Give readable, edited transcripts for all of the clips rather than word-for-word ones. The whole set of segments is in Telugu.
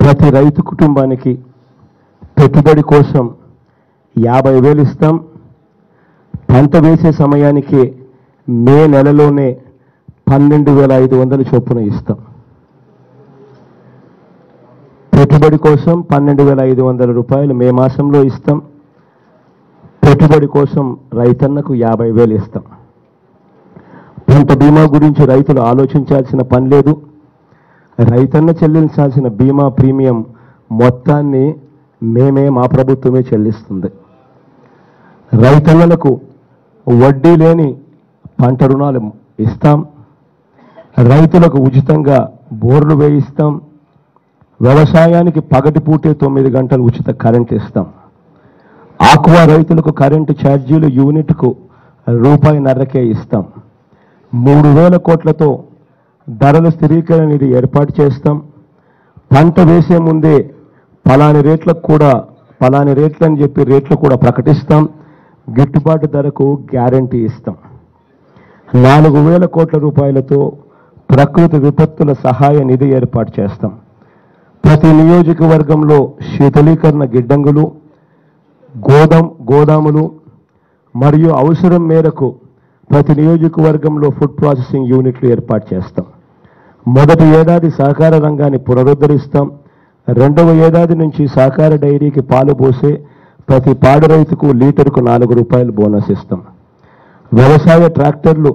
ప్రతి రైతు కుటుంబానికి పెట్టుబడి కోసం 50,000 ఇస్తాం. పంట వేసే సమయానికి మే నెలలోనే 12,500 చొప్పున ఇస్తాం. పెట్టుబడి కోసం 12,500 రూపాయలు మే మాసంలో ఇస్తాం. పెట్టుబడి కోసం రైతన్నకు 50,000 ఇస్తాం. పంట బీమా గురించి రైతులు ఆలోచించాల్సిన పని లేదు. రైతన్న చెల్లించాల్సిన బీమా ప్రీమియం మొత్తాన్ని మా ప్రభుత్వమే చెల్లిస్తుంది. రైతన్నలకు వడ్డీ లేని పంట రుణాలు ఇస్తాం. రైతులకు ఉచితంగా బోర్లు వేయిస్తాం. వ్యవసాయానికి పగటిపూటే 9 గంటలు ఉచిత కరెంట్ ఇస్తాం. ఆక్వా రైతులకు కరెంటు ఛార్జీలు యూనిట్కు ₹1.5కే ఇస్తాం. 3,000 కోట్లతో ధరల స్థిరీకరణ నిధి ఏర్పాటు చేస్తాం. పంట వేసే ముందే పలాని రేట్లని చెప్పి రేట్లు కూడా ప్రకటిస్తాం. గిట్టుబాటు ధరకు గ్యారంటీ ఇస్తాం. 4,000 కోట్ల రూపాయలతో ప్రకృతి విపత్తుల సహాయ నిధి ఏర్పాటు చేస్తాం. ప్రతి నియోజకవర్గంలో శీతలీకరణ గిడ్డంగులు, గోదాములు మరియు అవసరం మేరకు ప్రతి నియోజకవర్గంలో ఫుడ్ ప్రాసెసింగ్ యూనిట్లు ఏర్పాటు చేస్తాం. మొదటి ఏడాది సహకార రంగాన్ని పునరుద్ధరిస్తాం. 2వ ఏడాది నుంచి సహకార డైరీకి పాలు పోసే ప్రతి పాడి రైతుకు లీటర్కు ₹4 బోనస్ ఇస్తాం. వ్యవసాయ ట్రాక్టర్లకు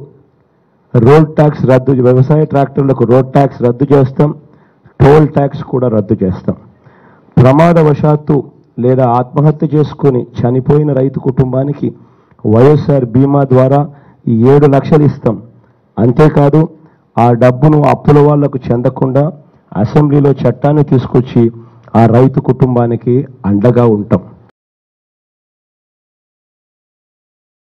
రోడ్ ట్యాక్స్ రద్దు చేస్తాం. టోల్ ట్యాక్స్ కూడా రద్దు చేస్తాం. ప్రమాదవశాత్తు లేదా ఆత్మహత్య చేసుకుని చనిపోయిన రైతు కుటుంబానికి వైఎస్ఆర్ బీమా ద్వారా 7 లక్షలు ఇస్తాం. అంతేకాదు ఆ డబ్బును అప్పుల వాళ్లకు చెందకుండా అసెంబ్లీలో చట్టాన్ని తీసుకొచ్చి ఆ రైతు కుటుంబానికి అండగా ఉంటాం.